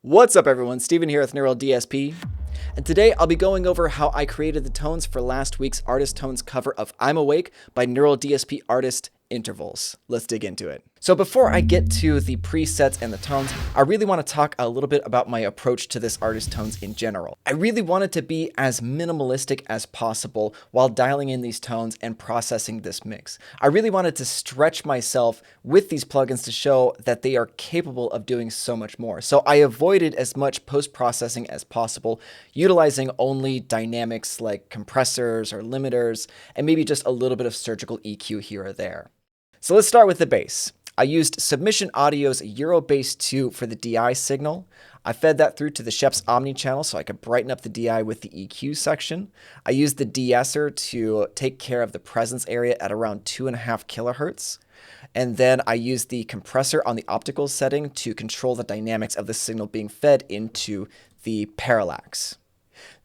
What's up everyone, Steven here with Neural DSP, and today I'll be going over how I created the tones for last week's Artist Tones cover of I'm Awake by Neural DSP artist Intervals. Let's dig into it. So before I get to the presets and the tones, I really want to talk a little bit about my approach to this artist tones in general. I really wanted to be as minimalistic as possible while dialing in these tones and processing this mix. I really wanted to stretch myself with these plugins to show that they are capable of doing so much more. So I avoided as much post-processing as possible, utilizing only dynamics like compressors or limiters, and maybe just a little bit of surgical EQ here or there. So let's start with the bass. I used Submission Audio's Euro Bass 2 for the DI signal. I fed that through to the Sheps Omni channel so I could brighten up the DI with the EQ section. I used the de-esser to take care of the presence area at around 2.5 kilohertz. And then I used the compressor on the optical setting to control the dynamics of the signal being fed into the parallax.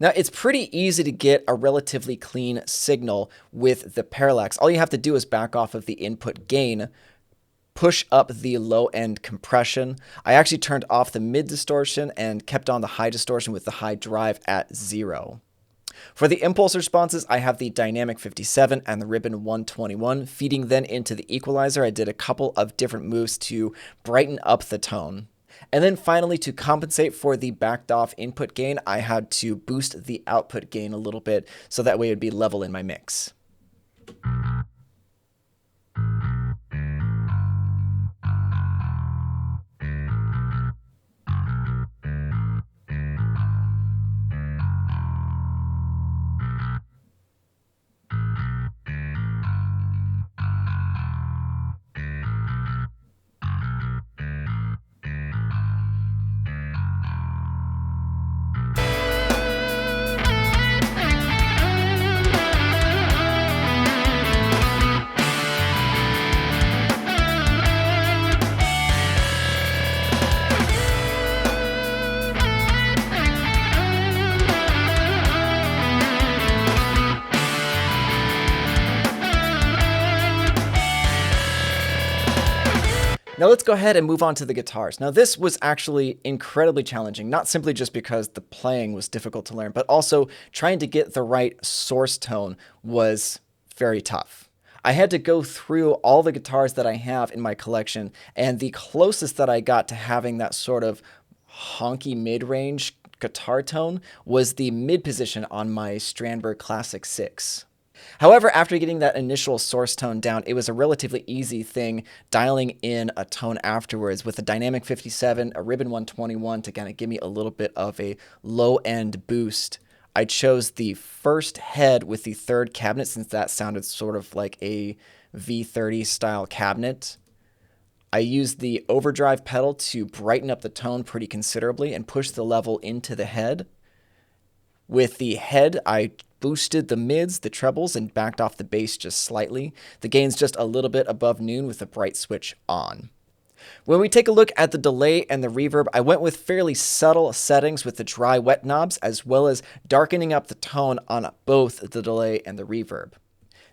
Now, it's pretty easy to get a relatively clean signal with the parallax. All you have to do is back off of the input gain, push up the low end compression. I actually turned off the mid distortion and kept on the high distortion with the high drive at 0. For the impulse responses, I have the Dynamic 57 and the Ribbon 121. Feeding then into the equalizer, I did a couple of different moves to brighten up the tone. And then finally, to compensate for the backed off input gain, I had to boost the output gain a little bit so that way it would be level in my mix. Now let's go ahead and move on to the guitars. Now this was actually incredibly challenging, not simply just because the playing was difficult to learn, but also trying to get the right source tone was very tough. I had to go through all the guitars that I have in my collection, and the closest that I got to having that sort of honky mid-range guitar tone was the mid position on my Strandberg Classic 6. However, after getting that initial source tone down, it was a relatively easy thing dialing in a tone afterwards with a Dynamic 57, a Ribbon 121 to kind of give me a little bit of a low-end boost. I chose the first head with the third cabinet since that sounded sort of like a V30 style cabinet. I used the overdrive pedal to brighten up the tone pretty considerably and push the level into the head. With the head, I boosted the mids, the trebles, and backed off the bass just slightly. The gain's just a little bit above noon with the bright switch on. When we take a look at the delay and the reverb, I went with fairly subtle settings with the dry wet knobs, as well as darkening up the tone on both the delay and the reverb.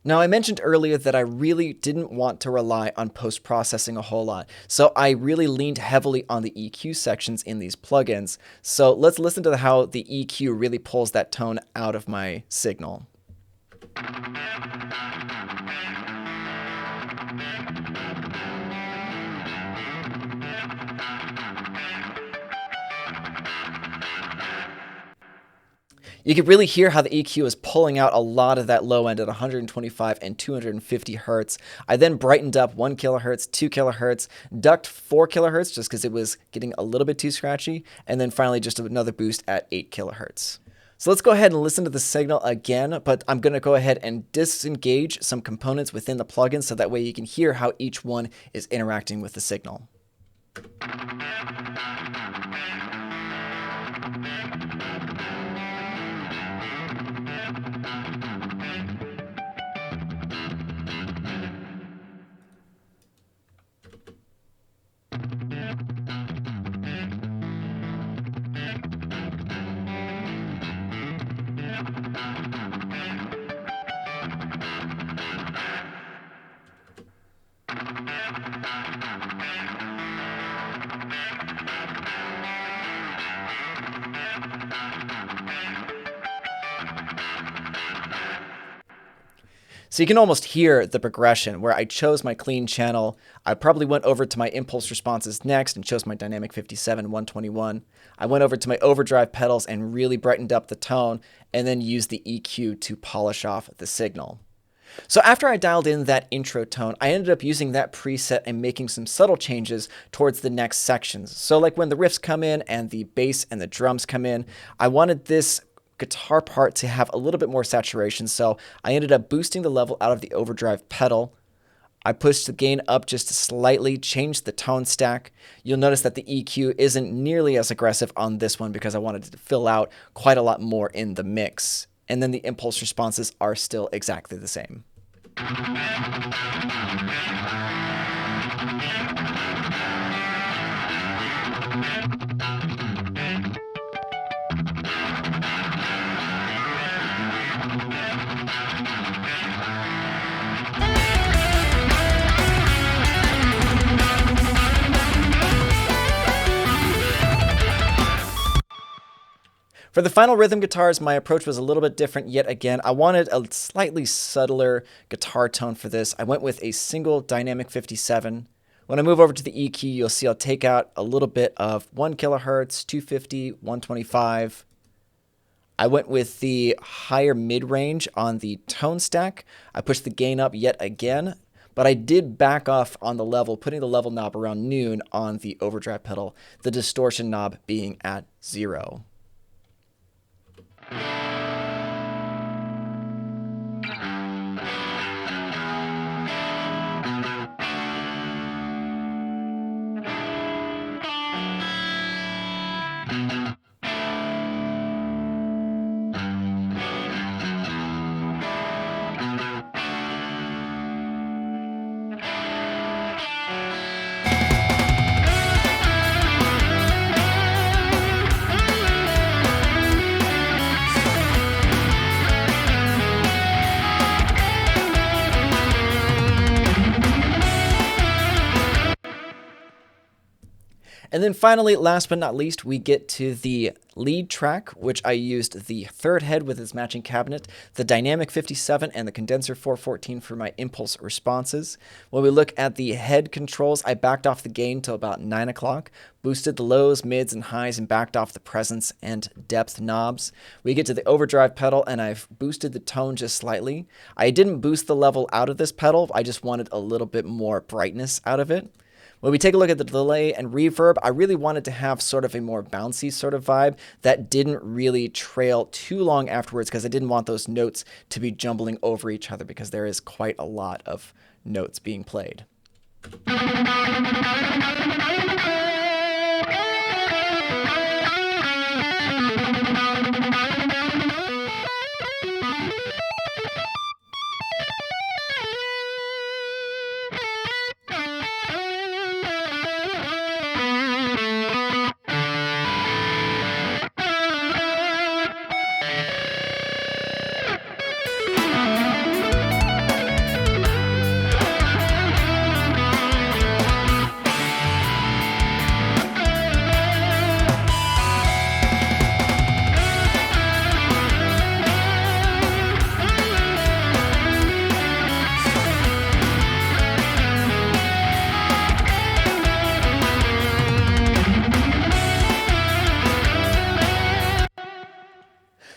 Now, I mentioned earlier that I really didn't want to rely on post-processing a whole lot, so I really leaned heavily on the EQ sections in these plugins. So let's listen to how the EQ really pulls that tone out of my signal. You can really hear how the EQ is pulling out a lot of that low end at 125 and 250 hertz. I then brightened up 1 kilohertz, 2 kilohertz, ducked 4 kilohertz just because it was getting a little bit too scratchy, and then finally just another boost at 8 kilohertz. So let's go ahead and listen to the signal again, but I'm going to go ahead and disengage some components within the plugin so that way you can hear how each one is interacting with the signal. So you can almost hear the progression where I chose my clean channel. I probably went over to my impulse responses next and chose my dynamic 57, 121. I went over to my overdrive pedals and really brightened up the tone, and then used the EQ to polish off the signal. So after I dialed in that intro tone, I ended up using that preset and making some subtle changes towards the next sections. So like when the riffs come in and the bass and the drums come in, I wanted this guitar part to have a little bit more saturation, so I ended up boosting the level out of the overdrive pedal. I pushed the gain up just slightly, changed the tone stack. You'll notice that the EQ isn't nearly as aggressive on this one because I wanted to fill out quite a lot more in the mix. And then the impulse responses are still exactly the same. For the final rhythm guitars, my approach was a little bit different yet again. I wanted a slightly subtler guitar tone for this. I went with a single dynamic 57. When I move over to the EQ, you'll see I'll take out a little bit of 1 kilohertz, 250, 125. I went with the higher mid-range on the tone stack. I pushed the gain up yet again, but I did back off on the level, putting the level knob around noon on the overdrive pedal, the distortion knob being at 0. And then finally, last but not least, we get to the lead track, which I used the third head with its matching cabinet, the dynamic 57 and the condenser 414 for my impulse responses. When we look at the head controls, I backed off the gain till about 9 o'clock, boosted the lows, mids, and highs, and backed off the presence and depth knobs. We get to the overdrive pedal, and I've boosted the tone just slightly. I didn't boost the level out of this pedal. I just wanted a little bit more brightness out of it. When we take a look at the delay and reverb, I really wanted to have sort of a more bouncy sort of vibe that didn't really trail too long afterwards, because I didn't want those notes to be jumbling over each other, because there is quite a lot of notes being played.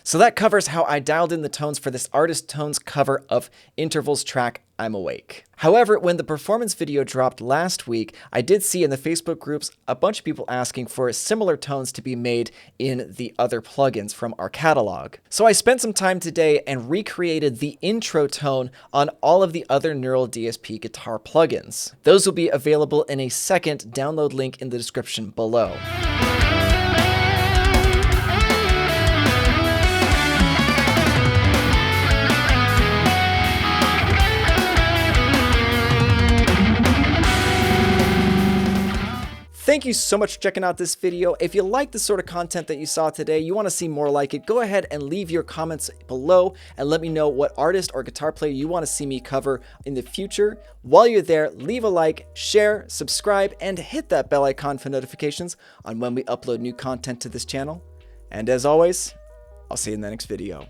So that covers how I dialed in the tones for this Artist Tones cover of Interval's track, I'm Awake. However, when the performance video dropped last week, I did see in the Facebook groups a bunch of people asking for similar tones to be made in the other plugins from our catalog. So I spent some time today and recreated the intro tone on all of the other Neural DSP guitar plugins. Those will be available in a second download link in the description below. Thank you so much for checking out this video. If you like the sort of content that you saw today, you want to see more like it, go ahead and leave your comments below and let me know what artist or guitar player you want to see me cover in the future. While you're there, leave a like, share, subscribe, and hit that bell icon for notifications on when we upload new content to this channel. And as always, I'll see you in the next video.